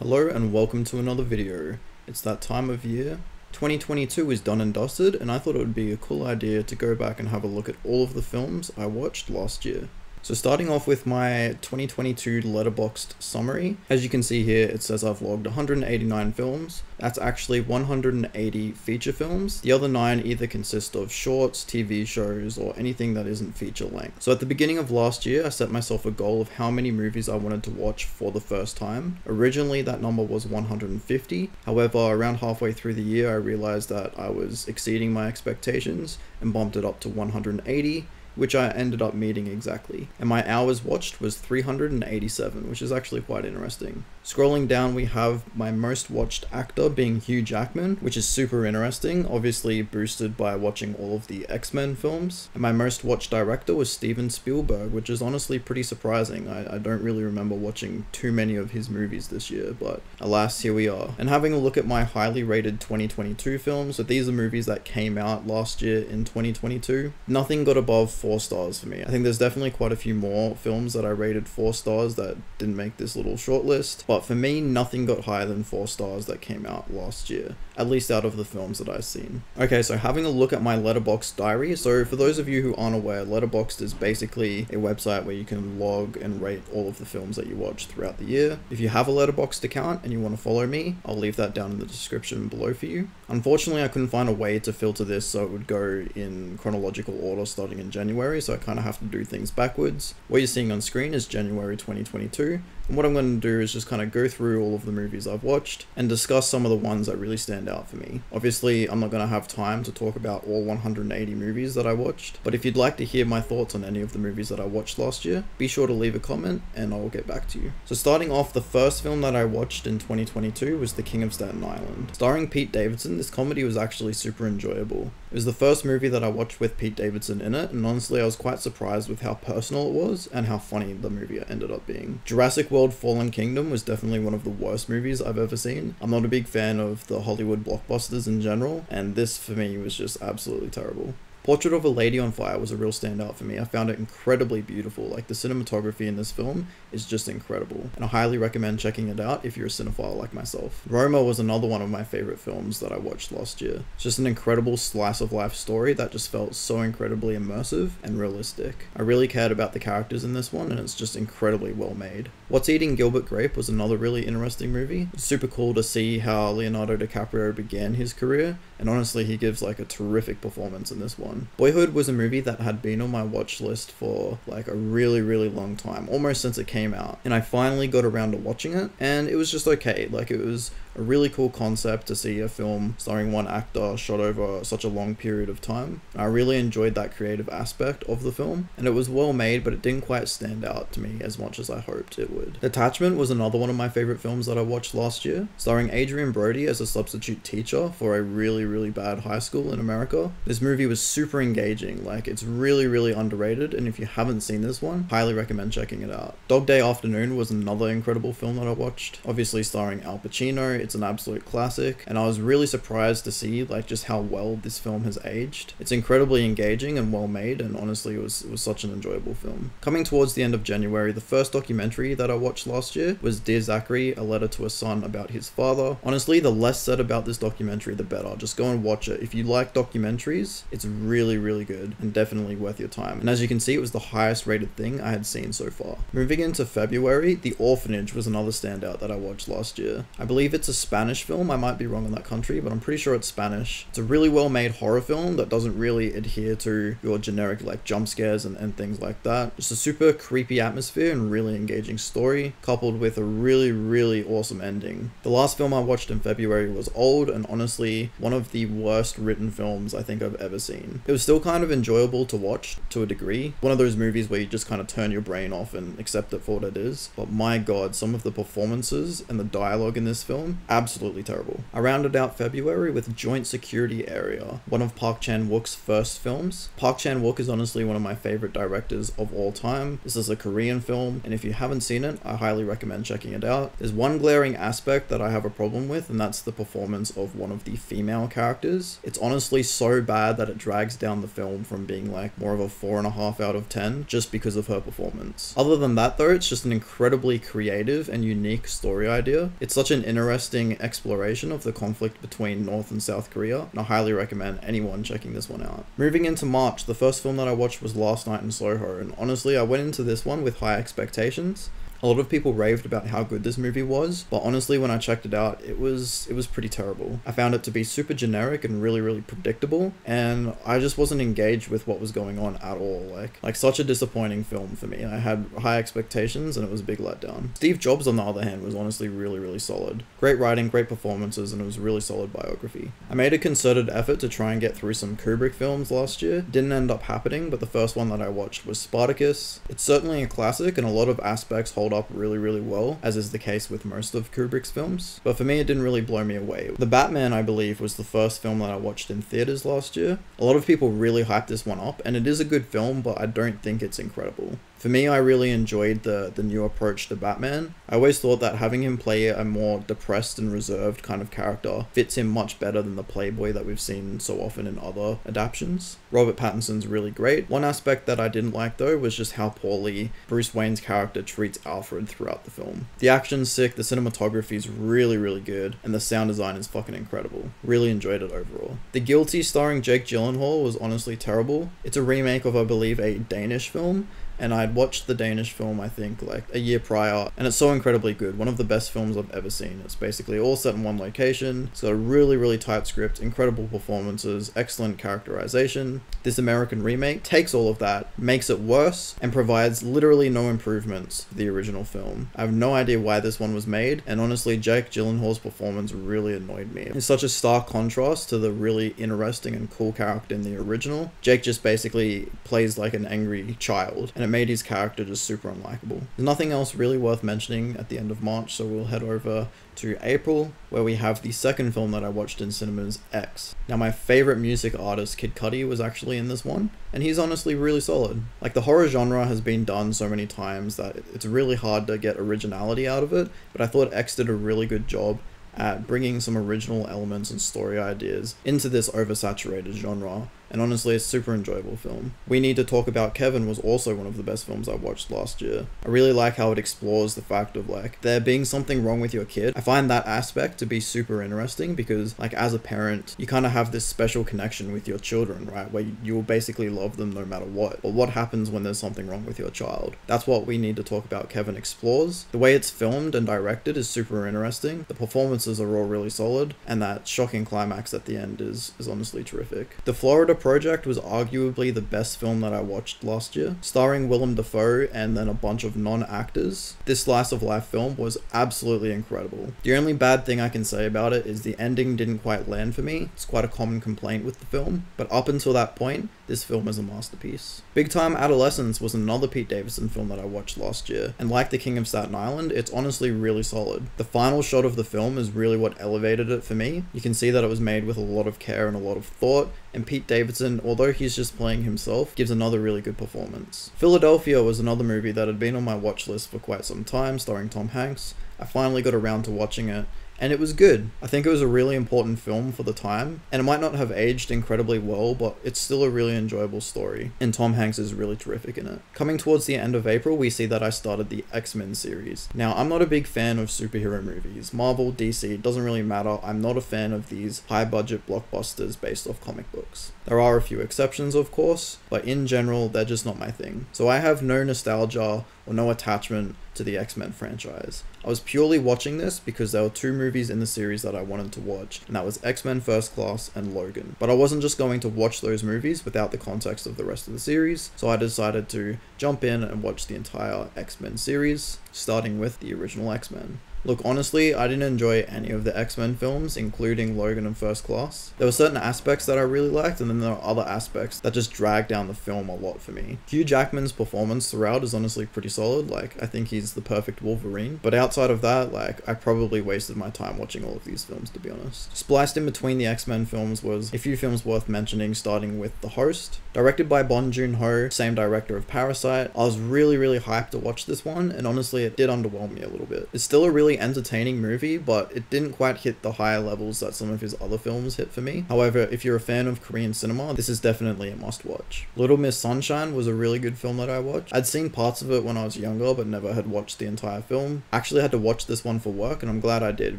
Hello and welcome to another video. It's that time of year. 2022 is done and dusted, and I thought it would be a cool idea to go back and have a look at all of the films I watched last year. So starting off with my 2022 Letterboxd summary, as you can see here it says I've logged 189 films. That's actually 180 feature films. The other 9 either consist of shorts, TV shows, or anything that isn't feature length. So at the beginning of last year I set myself a goal of how many movies I wanted to watch for the first time. Originally that number was 150, however around halfway through the year I realized that I was exceeding my expectations and bumped it up to 180. Which I ended up meeting exactly. And my hours watched was 387, which is actually quite interesting. Scrolling down, we have my most watched actor being Hugh Jackman, which is super interesting, obviously boosted by watching all of the X-Men films. And my most watched director was Steven Spielberg, which is honestly pretty surprising. I don't really remember watching too many of his movies this year, but alas, here we are. And having a look at my highly rated 2022 films, so these are movies that came out last year in 2022, nothing got above 4 stars for me. I think there's definitely quite a few more films that I rated 4 stars that didn't make this little shortlist, but for me nothing got higher than 4 stars that came out last year, at least out of the films that I've seen. Okay, so having a look at my Letterboxd diary. So for those of you who aren't aware, Letterboxd is basically a website where you can log and rate all of the films that you watch throughout the year. If you have a Letterboxd account and you want to follow me, I'll leave that down in the description below for you. Unfortunately I couldn't find a way to filter this so it would go in chronological order starting in January, so I kind of have to do things backwards. What you're seeing on screen is January 2022, and what I'm going to do is just kind of go through all of the movies I've watched and discuss some of the ones that really stand out for me. Obviously, I'm not going to have time to talk about all 180 movies that I watched, but if you'd like to hear my thoughts on any of the movies that I watched last year, be sure to leave a comment and I'll get back to you. So starting off, the first film that I watched in 2022 was The King of Staten Island. Starring Pete Davidson, this comedy was actually super enjoyable. It was the first movie that I watched with Pete Davidson in it, and honestly I was quite surprised with how personal it was and how funny the movie ended up being. Jurassic World Fallen Kingdom was definitely one of the worst movies I've ever seen. I'm not a big fan of the Hollywood blockbusters in general, and this for me was just absolutely terrible. Portrait of a Lady on Fire was a real standout for me. I found it incredibly beautiful. Like, the cinematography in this film is just incredible, and I highly recommend checking it out if you're a cinephile like myself. Roma was another one of my favorite films that I watched last year. It's just an incredible slice of life story that just felt so incredibly immersive and realistic. I really cared about the characters in this one, and it's just incredibly well made. What's Eating Gilbert Grape was another really interesting movie. It's super cool to see how Leonardo DiCaprio began his career, and honestly he gives like a terrific performance in this one. Boyhood was a movie that had been on my watch list for like a really long time, almost since it came out, and I finally got around to watching it, and it was just okay. Like, it was a really cool concept to see a film starring one actor shot over such a long period of time. I really enjoyed that creative aspect of the film, and it was well made, but it didn't quite stand out to me as much as I hoped it would. Detachment was another one of my favorite films that I watched last year, starring Adrien Brody as a substitute teacher for a really bad high school in America. This movie was super engaging. Like, it's really underrated, and if you haven't seen this one, highly recommend checking it out. Dog Day Afternoon was another incredible film that I watched, obviously starring Al Pacino. It's an absolute classic, and I was really surprised to see like just how well this film has aged. It's incredibly engaging and well made, and honestly it was such an enjoyable film. Coming towards the end of January, the first documentary that I watched last year was Dear Zachary, A Letter to a Son about his father. Honestly, the less said about this documentary the better. Just go and watch it. If you like documentaries, it's really good and definitely worth your time. And as you can see, it was the highest rated thing I had seen so far. Moving into February, The Orphanage was another standout that I watched last year. I believe it's a Spanish film. I might be wrong on that country, but I'm pretty sure it's Spanish. It's a really well made horror film that doesn't really adhere to your generic like jump scares and things like that. Just a super creepy atmosphere and really engaging story, coupled with a really awesome ending. The last film I watched in February was Old, and honestly one of the worst written films I think I've ever seen. It was still kind of enjoyable to watch to a degree. One of those movies where you just kind of turn your brain off and accept it for what it is. But my god, some of the performances and the dialogue in this film, absolutely terrible. I rounded out February with Joint Security Area, one of Park Chan-wook's first films. Park Chan-wook is honestly one of my favorite directors of all time. This is a Korean film, and if you haven't seen it, I highly recommend checking it out. There's one glaring aspect that I have a problem with, and that's the performance of one of the female characters. It's honestly so bad that it drags drags down the film from being like more of a 4.5 out of 10 just because of her performance. Other than that though, it's just an incredibly creative and unique story idea. It's such an interesting exploration of the conflict between North and South Korea, and I highly recommend anyone checking this one out. Moving into March, the first film that I watched was Last Night in Soho, and honestly I went into this one with high expectations. A lot of people raved about how good this movie was, but honestly when I checked it out, it was pretty terrible. I found it to be super generic and really predictable, and I just wasn't engaged with what was going on at all. Like such a disappointing film for me. I had high expectations and it was a big letdown. Steve Jobs on the other hand was honestly really solid. Great writing, great performances, and it was a really solid biography. I made a concerted effort to try and get through some Kubrick films last year. Didn't end up happening, but the first one that I watched was Spartacus. It's certainly a classic and a lot of aspects hold up really well, as is the case with most of Kubrick's films, but for me it didn't really blow me away. The Batman, I believe, was the first film that I watched in theaters last year. A lot of people really hyped this one up, and it is a good film, but I don't think it's incredible. For me, I really enjoyed the new approach to Batman. I always thought that having him play a more depressed and reserved kind of character fits him much better than the playboy that we've seen so often in other adaptations. Robert Pattinson's really great. One aspect that I didn't like though was just how poorly Bruce Wayne's character treats Alfred throughout the film. The action's sick, the cinematography is really good, and the sound design is fucking incredible. Really enjoyed it overall. The Guilty starring Jake Gyllenhaal was honestly terrible. It's a remake of, I believe, a Danish film, and I'd watched the Danish film I think like a year prior, and it's so incredibly good. One of the best films I've ever seen. It's basically all set in one location. It's got a really tight script, incredible performances, excellent characterization. This American remake takes all of that, makes it worse, and provides literally no improvements to the original film. I have no idea why this one was made, and honestly Jake Gyllenhaal's performance really annoyed me. It's such a stark contrast to the really interesting and cool character in the original. Jake just basically plays like an angry child, and it made his character just super unlikable. There's nothing else really worth mentioning at the end of March, so we'll head over to April, where we have the second film that I watched in cinemas, X. Now my favorite music artist, Kid Cudi, was actually in this one, and he's honestly really solid. Like, the horror genre has been done so many times that it's really hard to get originality out of it, but I thought X did a really good job at bringing some original elements and story ideas into this oversaturated genre, and honestly it's a super enjoyable film. We Need to Talk About Kevin was also one of the best films I watched last year. I really like how it explores the fact of like there being something wrong with your kid. I find that aspect to be super interesting because like as a parent you kind of have this special connection with your children, right, where you will basically love them no matter what. But what happens when there's something wrong with your child? That's what We Need to Talk About Kevin explores. The way it's filmed and directed is super interesting. The performances are all really solid, and that shocking climax at the end is honestly terrific. The Florida Project was arguably the best film that I watched last year, starring Willem Dafoe and then a bunch of non-actors. This slice of life film was absolutely incredible. The only bad thing I can say about it is the ending didn't quite land for me. It's quite a common complaint with the film, but up until that point, this film is a masterpiece. Big Time Adolescence was another Pete Davidson film that I watched last year, and like The King of Staten Island, it's honestly really solid. The final shot of the film is really what elevated it for me. You can see that it was made with a lot of care and a lot of thought, and Pete Davidson, although he's just playing himself, gives another really good performance. Philadelphia was another movie that had been on my watch list for quite some time, starring Tom Hanks. I finally got around to watching it, and it was good. I think it was a really important film for the time, and it might not have aged incredibly well, but it's still a really enjoyable story, and Tom Hanks is really terrific in it. Coming towards the end of April, we see that I started the X-Men series. Now, I'm not a big fan of superhero movies. Marvel, DC, it doesn't really matter. I'm not a fan of these high-budget blockbusters based off comic books. There are a few exceptions, of course, but in general, they're just not my thing. So I have no nostalgia or no attachment to the X-Men franchise. I was purely watching this because there were two movies in the series that I wanted to watch, and that was X-Men First Class and Logan. But I wasn't just going to watch those movies without the context of the rest of the series, so I decided to jump in and watch the entire X-Men series, starting with the original X-Men. Look, honestly, I didn't enjoy any of the X-Men films, including Logan and First Class. There were certain aspects that I really liked, and then there are other aspects that just dragged down the film a lot for me. Hugh Jackman's performance throughout is honestly pretty solid. Like, I think he's the perfect Wolverine. But outside of that, like, I probably wasted my time watching all of these films, to be honest. Spliced in between the X-Men films was a few films worth mentioning, starting with The Host. Directed by Bong Joon-ho, same director of Parasite. I was really hyped to watch this one, and honestly, it did underwhelm me a little bit. It's still a really really entertaining movie, but it didn't quite hit the higher levels that some of his other films hit for me. However, if you're a fan of Korean cinema, this is definitely a must watch. Little Miss Sunshine was a really good film that I watched. I'd seen parts of it when I was younger, but never had watched the entire film. I actually had to watch this one for work, and I'm glad I did,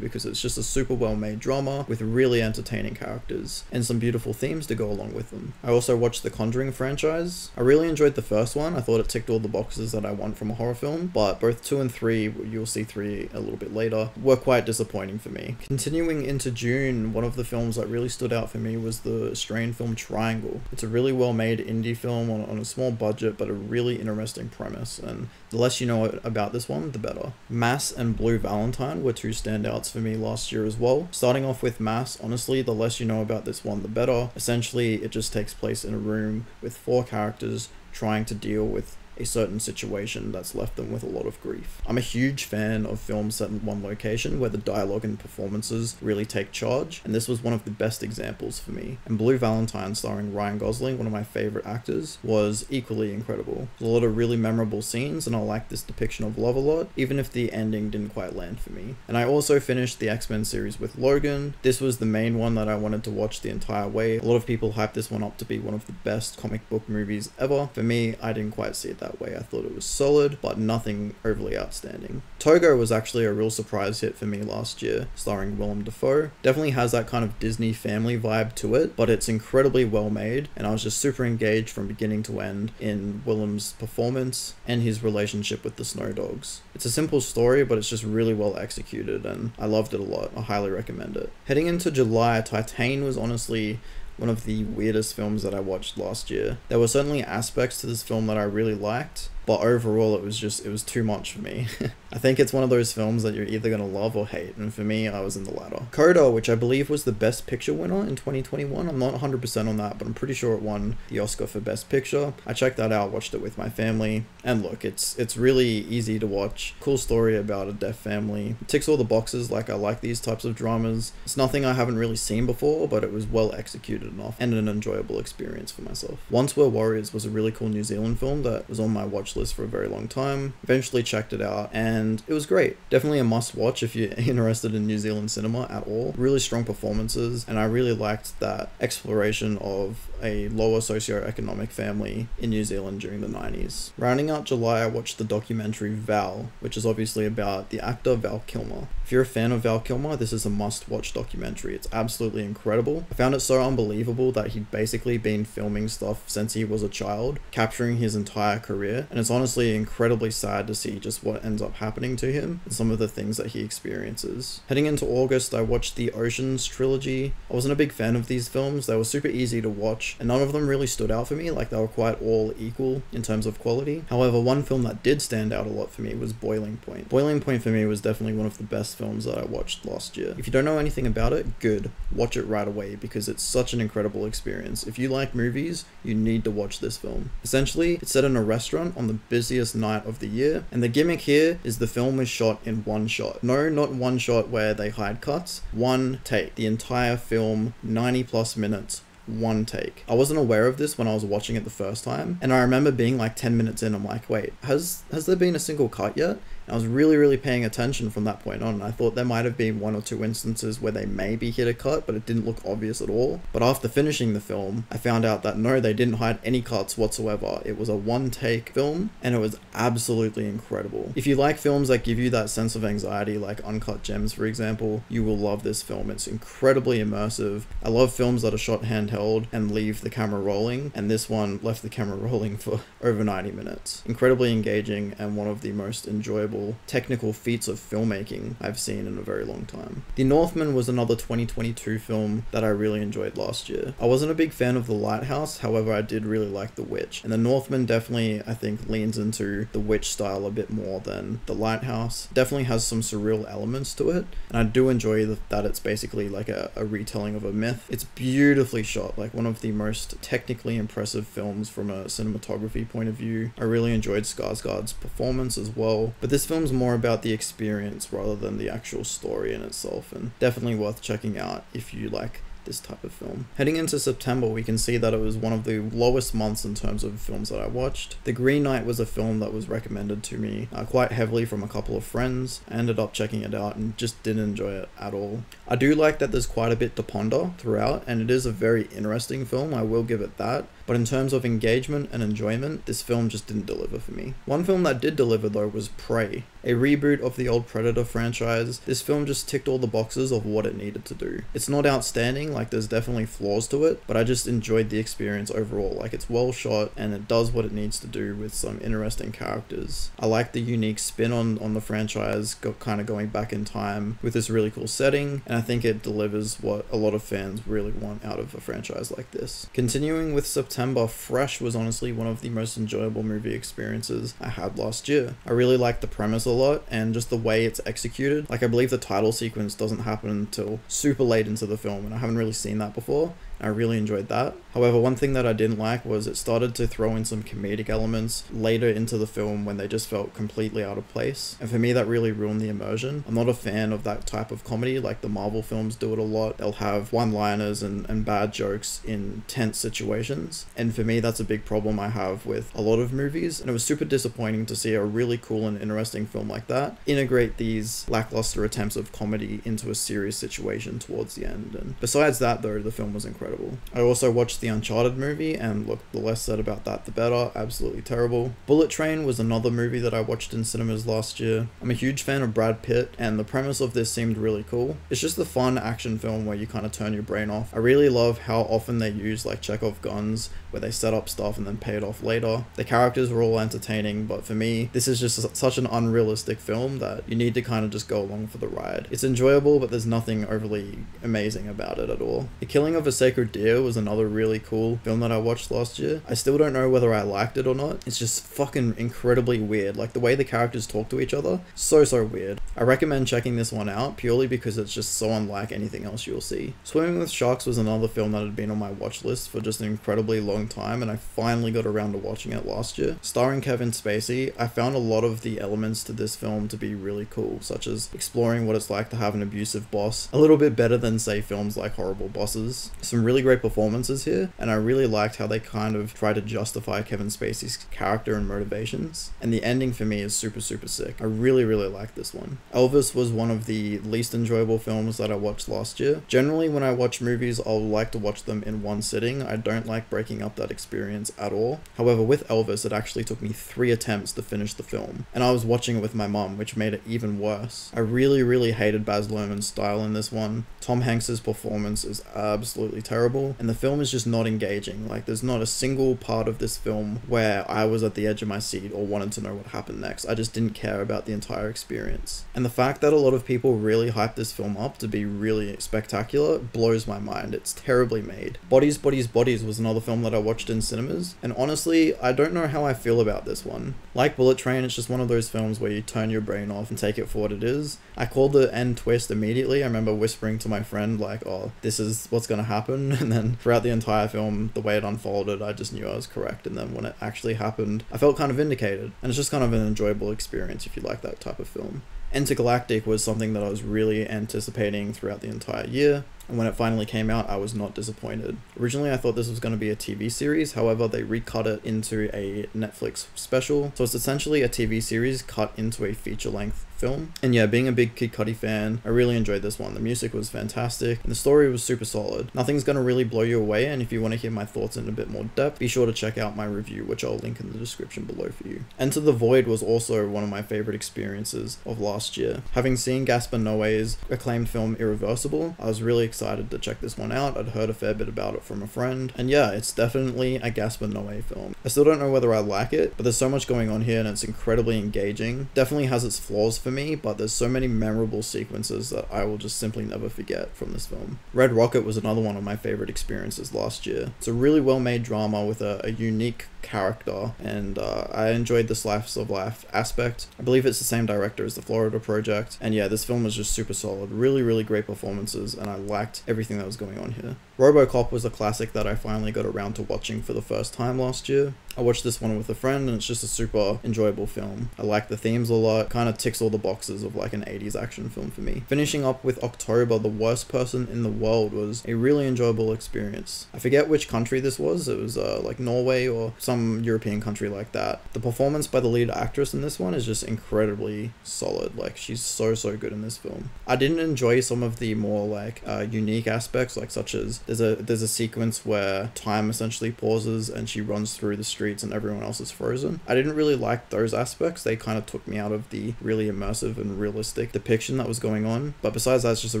because it's just a super well made drama with really entertaining characters and some beautiful themes to go along with them. I also watched the Conjuring franchise. I really enjoyed the first one. I thought it ticked all the boxes that I want from a horror film, but both 2 and 3, you'll see 3 a little bit later, were quite disappointing for me. Continuing into June, one of the films that really stood out for me was the Australian film Triangle. It's a really well made indie film on a small budget, but a really interesting premise, and the less you know about this one, the better. Mass and Blue Valentine were 2 standouts for me last year as well. Starting off with Mass, honestly, the less you know about this one, the better. Essentially, it just takes place in a room with 4 characters trying to deal with a certain situation that's left them with a lot of grief. I'm a huge fan of films set in one location where the dialogue and performances really take charge, and this was one of the best examples for me. And Blue Valentine, starring Ryan Gosling, one of my favorite actors, was equally incredible. There's a lot of really memorable scenes, and I like this depiction of love a lot, even if the ending didn't quite land for me. And I also finished the X-Men series with Logan. This was the main one that I wanted to watch the entire way. A lot of people hyped this one up to be one of the best comic book movies ever. For me, I didn't quite see it that way. I thought it was solid, but nothing overly outstanding. Togo was actually a real surprise hit for me last year, starring Willem Dafoe. Definitely has that kind of Disney family vibe to it, but it's incredibly well made, and I was just super engaged from beginning to end in Willem's performance and his relationship with the Snow Dogs. It's a simple story, but it's just really well executed, and I loved it a lot. I highly recommend it. Heading into July, Titane was honestly one of the weirdest films that I watched last year. There were certainly aspects to this film that I really liked, but overall it was too much for me. I think it's one of those films that you're either gonna love or hate, and for me, I was in the latter. Coda, which I believe was the Best Picture winner in 2021. I'm not 100% on that, but I'm pretty sure it won the Oscar for Best Picture. I checked that out, watched it with my family, and look, it's really easy to watch. Cool story about a deaf family. It ticks all the boxes, like I like these types of dramas. It's nothing I haven't really seen before, but it was well executed enough and an enjoyable experience for myself. Once We're Warriors was a really cool New Zealand film that was on my watch list for a very long time. Eventually checked it out, and it was great. Definitely a must watch if you're interested in New Zealand cinema at all. Really strong performances, and I really liked that exploration of a lower socioeconomic family in New Zealand during the 90s. Rounding out July, I watched the documentary Val, which is obviously about the actor Val Kilmer. If you're a fan of Val Kilmer, this is a must-watch documentary. It's absolutely incredible. I found it so unbelievable that he'd basically been filming stuff since he was a child, capturing his entire career, and it's honestly incredibly sad to see just what ends up happening to him and some of the things that he experiences. Heading into August, I watched the Oceans trilogy. I wasn't a big fan of these films. They were super easy to watch, and none of them really stood out for me, like they were quite all equal in terms of quality. However, one film that did stand out a lot for me was Boiling Point. Boiling Point for me was definitely one of the best films that I watched last year. If you don't know anything about it, good. Watch it right away, because it's such an incredible experience. If you like movies, you need to watch this film. Essentially, it's set in a restaurant on the busiest night of the year, and the gimmick here is the film is shot in one shot. No, not one shot where they hide cuts. One take. The entire film, 90 plus minutes, one take. I wasn't aware of this when I was watching it the first time, and I remember being like 10 minutes in, I'm like, wait, has there been a single cut yet? And I was really paying attention from that point on, and I thought there might have been 1 or 2 instances where they maybe hit a cut, but it didn't look obvious at all. But after finishing the film, I found out that no, they didn't hide any cuts whatsoever. It was a one-take film, and it was absolutely incredible. If you like films that give you that sense of anxiety, like Uncut Gems, for example, you will love this film. It's incredibly immersive. I love films that are shot handheld and leave the camera rolling, and this one left the camera rolling for over 90 minutes. Incredibly engaging, and one of the most enjoyable technical feats of filmmaking I've seen in a very long time. The Northman was another 2022 film that I really enjoyed last year. I wasn't a big fan of The Lighthouse, however I did really like The Witch, and The Northman definitely, I think, leans into The Witch style a bit more than The Lighthouse. Definitely has some surreal elements to it, and I do enjoy that it's basically like a retelling of a myth. It's beautifully shot, like one of the most technically impressive films from a cinematography point of view. I really enjoyed Skarsgård's performance as well, but this film's more about the experience rather than the actual story in itself, and definitely worth checking out if you like this type of film. Heading into September, we can see that it was one of the lowest months in terms of films that I watched. The Green Knight was a film that was recommended to me quite heavily from a couple of friends. I ended up checking it out and just didn't enjoy it at all. I do like that there's quite a bit to ponder throughout, and it is a very interesting film, I will give it that. But in terms of engagement and enjoyment, this film just didn't deliver for me. One film that did deliver though was Prey, a reboot of the old Predator franchise. This film just ticked all the boxes of what it needed to do. It's not outstanding, like there's definitely flaws to it, but I just enjoyed the experience overall. Like it's well shot and it does what it needs to do with some interesting characters. I like the unique spin on the franchise, kind of going back in time with this really cool setting, and I think it delivers what a lot of fans really want out of a franchise like this. Continuing with September, Fresh was honestly one of the most enjoyable movie experiences I had last year. I really liked the premise a lot and just the way it's executed. Like I believe the title sequence doesn't happen until super late into the film, and I haven't really seen that before. I really enjoyed that. However, one thing that I didn't like was it started to throw in some comedic elements later into the film when they just felt completely out of place. And for me, that really ruined the immersion. I'm not a fan of that type of comedy, like the Marvel films do it a lot. They'll have one-liners and bad jokes in tense situations. And for me, that's a big problem I have with a lot of movies. And it was super disappointing to see a really cool and interesting film like that integrate these lackluster attempts of comedy into a serious situation towards the end. And besides that though, the film was incredible. I also watched the Uncharted movie, and look, the less said about that the better. Absolutely terrible. Bullet Train was another movie that I watched in cinemas last year. I'm a huge fan of Brad Pitt, and the premise of this seemed really cool. It's just a fun action film where you kind of turn your brain off. I really love how often they use like Chekhov guns, where they set up stuff and then pay it off later. The characters were all entertaining, but for me, this is just such an unrealistic film that you need to kind of just go along for the ride. It's enjoyable, but there's nothing overly amazing about it at all. The Killing of a Sacred Deer was another really cool film that I watched last year. I still don't know whether I liked it or not. It's just fucking incredibly weird. Like the way the characters talk to each other, so weird. I recommend checking this one out purely because it's just so unlike anything else you'll see. Swimming with Sharks was another film that had been on my watch list for just an incredibly long time, and I finally got around to watching it last year. Starring Kevin Spacey, I found a lot of the elements to this film to be really cool, such as exploring what it's like to have an abusive boss, a little bit better than say films like Horrible Bosses. Some really great performances here, and I really liked how they kind of try to justify Kevin Spacey's character and motivations, and the ending for me is super sick. I really liked this one. Elvis was one of the least enjoyable films that I watched last year. Generally when I watch movies, I'll like to watch them in one sitting. I don't like breaking up that experience at all. However, with Elvis, it actually took me 3 attempts to finish the film, and I was watching it with my mum, which made it even worse. I really hated Baz Luhrmann's style in this one. Tom Hanks's performance is absolutely terrible, and the film is just not engaging. Like there's not a single part of this film where I was at the edge of my seat or wanted to know what happened next. I just didn't care about the entire experience. And the fact that a lot of people really hyped this film up to be really spectacular blows my mind. It's terribly made. Bodies was another film that I watched in cinemas, and honestly, I don't know how I feel about this one. Like Bullet Train, it's just one of those films where you turn your brain off and take it for what it is. I called the end twist immediately. I remember whispering to my friend like, oh, this is what's gonna happen, and then throughout the entire film, the way it unfolded, I just knew I was correct, and then when it actually happened, I felt kind of vindicated, and it's just kind of an enjoyable experience if you like that type of film. Intergalactic was something that I was really anticipating throughout the entire year, and when it finally came out, I was not disappointed. Originally, I thought this was going to be a TV series, however, they recut it into a Netflix special, so it's essentially a TV series cut into a feature-length film. And yeah, being a big Kid Cudi fan, I really enjoyed this one. The music was fantastic, and the story was super solid. Nothing's going to really blow you away, and if you want to hear my thoughts in a bit more depth, be sure to check out my review, which I'll link in the description below for you. Enter the Void was also one of my favorite experiences of last year. Having seen Gaspar Noé's acclaimed film Irreversible, I was really excited to check this one out. I'd heard a fair bit about it from a friend, and yeah, it's definitely a Gaspar Noé film. I still don't know whether I like it, but there's so much going on here and it's incredibly engaging. Definitely has its flaws for me, but there's so many memorable sequences that I will just simply never forget from this film. Red Rocket was another one of my favorite experiences last year. It's a really well made drama with a unique character, and I enjoyed the slice of life aspect. I believe it's the same director as the Florida Project, and yeah, this film was just super solid. Really great performances, and I liked everything that was going on here. RoboCop was a classic that I finally got around to watching for the first time last year. I watched this one with a friend and it's just a super enjoyable film. I like the themes a lot, kind of ticks all the boxes of like an 80s action film for me. Finishing up with October, The Worst Person in the World was a really enjoyable experience. I forget which country this was, it was like Norway or some European country like that. The performance by the lead actress in this one is just incredibly solid, like she's so good in this film. I didn't enjoy some of the more like unique aspects, like such as there's a sequence where time essentially pauses and she runs through the streets and everyone else is frozen. I didn't really like those aspects. They kind of took me out of the really immersive and realistic depiction that was going on, but besides that, it's just a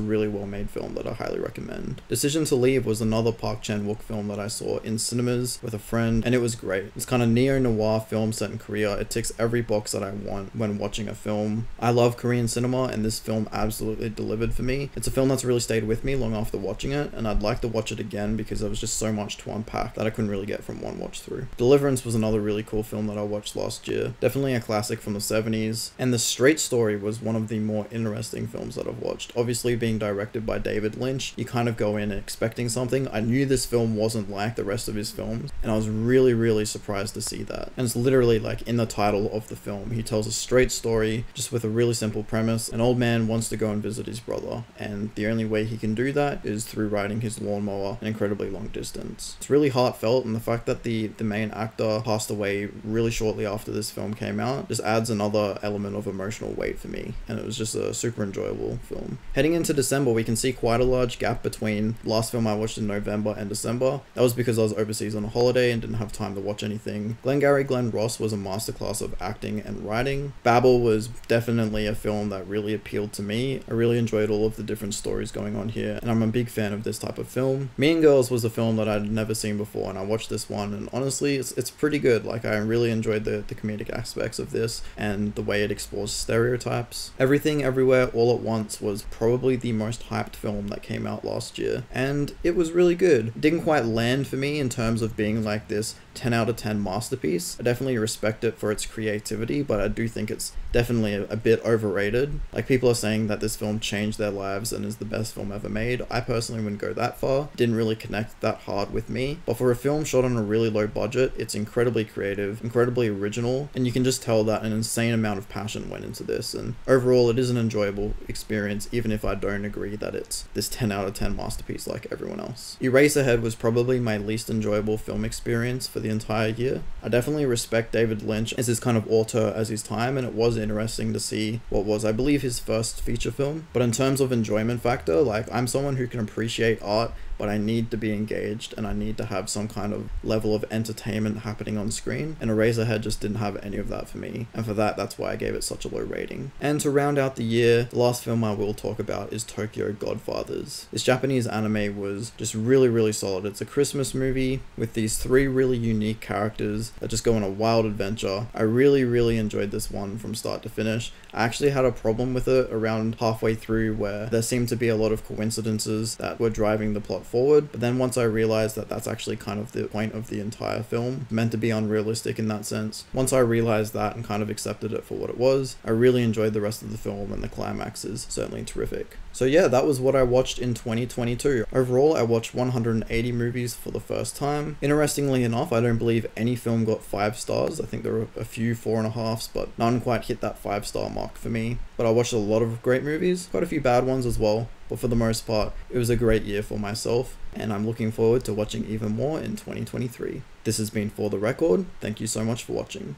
really well made film that I highly recommend. Decision to Leave was another Park Chan-wook film that I saw in cinemas with a friend, and it was great. It's kind of neo-noir film set in Korea. It ticks every box that I want when watching a film. I love Korean cinema and this film absolutely delivered for me. It's a film that's really stayed with me long after watching it, and I'd like to watch it again because there was just so much to unpack that I couldn't really get from one watch through. Deliverance was another really cool film that I watched last year. Definitely a classic from the 70s, and The Straight Story was one of the more interesting films that I've watched. Obviously being directed by David Lynch, you kind of go in expecting something. I knew this film wasn't like the rest of his films, and I was really surprised to see that. And it's literally like in the title of the film. He tells a straight story just with a really simple premise. An old man wants to go and visit his brother, and the only way he can do that is through riding his lawnmower an incredibly long distance. It's really heartfelt, and the fact that the main actor passed away really shortly after this film came out just adds another element of emotional weight for me, and it was just a super enjoyable film. Heading into December, we can see quite a large gap between the last film I watched in November and December. That was because I was overseas on a holiday and didn't have time to watch anything. Glengarry Glen Ross was a masterclass of acting and writing. Babel was definitely a film that really appealed to me. I really enjoyed all of the different stories going on here, and I'm a big fan of this type of film. Mean Girls was a film that I'd never seen before, and I watched this one, and honestly, it's pretty good. Like, I really enjoyed the comedic aspects of this and the way it explores stereotypes. Everything Everywhere All at Once was probably the most hyped film that came out last year, and it was really good. It didn't quite land for me in terms of being like this 10 out of 10 masterpiece. I definitely respect it for its creativity, but I do think it's definitely a bit overrated. Like, people are saying that this film changed their lives and is the best film ever made. I personally wouldn't go that far. It didn't really connect that hard with me, but for a film shot on a really low budget, it's incredibly creative, incredibly original, and you can just tell that an insane amount of passion went into this, and overall it is an enjoyable experience, even if I don't agree that it's this 10 out of 10 masterpiece like everyone else. Eraserhead was probably my least enjoyable film experience for the entire year. I definitely respect David Lynch as his kind of auteur as his time, and it was interesting to see what was, I believe, his first feature film. But in terms of enjoyment factor, like, I'm someone who can appreciate art, but I need to be engaged and I need to have some kind of level of entertainment happening on screen, and Eraserhead just didn't have any of that for me, and for that, that's why I gave it such a low rating. And to round out the year, the last film I will talk about is Tokyo Godfathers. This Japanese anime was just really solid. It's a Christmas movie with these three really unique characters that just go on a wild adventure. I really enjoyed this one from start to finish. I actually had a problem with it around halfway through where there seemed to be a lot of coincidences that were driving the plot forward, but then once I realized that that's actually kind of the point of the entire film, meant to be unrealistic in that sense, once I realized that and kind of accepted it for what it was, I really enjoyed the rest of the film, and the climax is certainly terrific. So yeah, that was what I watched in 2022. Overall, I watched 180 movies for the first time. Interestingly enough, I don't believe any film got 5 stars. I think there were a few 4.5s, but none quite hit that 5-star mark for me. But I watched a lot of great movies, quite a few bad ones as well, but for the most part, it was a great year for myself, and I'm looking forward to watching even more in 2023. This has been For The Record. Thank you so much for watching.